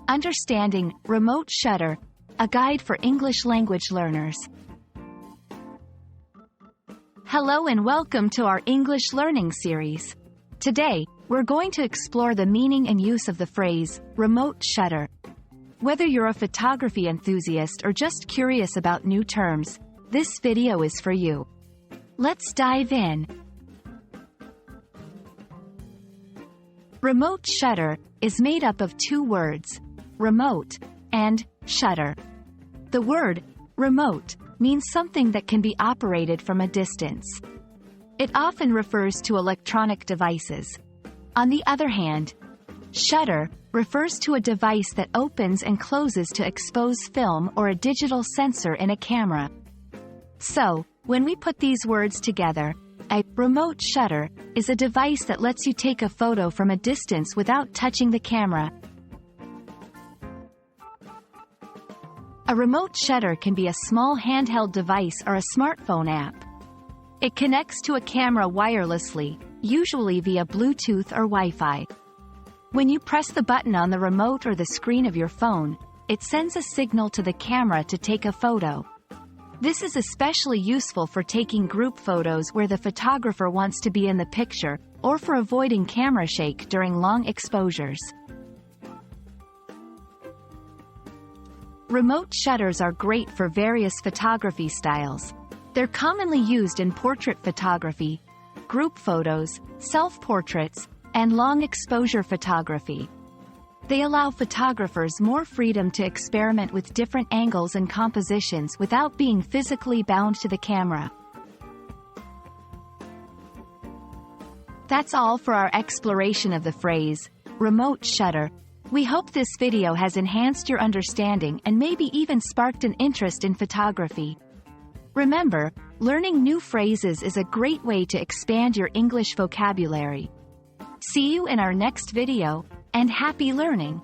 Understanding Remote Shutter, a guide for English language learners. Hello and welcome to our English learning series. Today, we're going to explore the meaning and use of the phrase, remote shutter. Whether you're a photography enthusiast or just curious about new terms, this video is for you. Let's dive in. Remote shutter is made up of two words, remote and shutter. The word remote means something that can be operated from a distance. It often refers to electronic devices. On the other hand, shutter refers to a device that opens and closes to expose film or a digital sensor in a camera. So, when we put these words together, a remote shutter is a device that lets you take a photo from a distance without touching the camera. A remote shutter can be a small handheld device or a smartphone app. It connects to a camera wirelessly, usually via Bluetooth or Wi-Fi. When you press the button on the remote or the screen of your phone, it sends a signal to the camera to take a photo. This is especially useful for taking group photos where the photographer wants to be in the picture, or for avoiding camera shake during long exposures. Remote shutters are great for various photography styles. They're commonly used in portrait photography, group photos, self-portraits, and long exposure photography. They allow photographers more freedom to experiment with different angles and compositions without being physically bound to the camera. That's all for our exploration of the phrase, remote shutter. We hope this video has enhanced your understanding and maybe even sparked an interest in photography. Remember, learning new phrases is a great way to expand your English vocabulary. See you in our next video, and happy learning!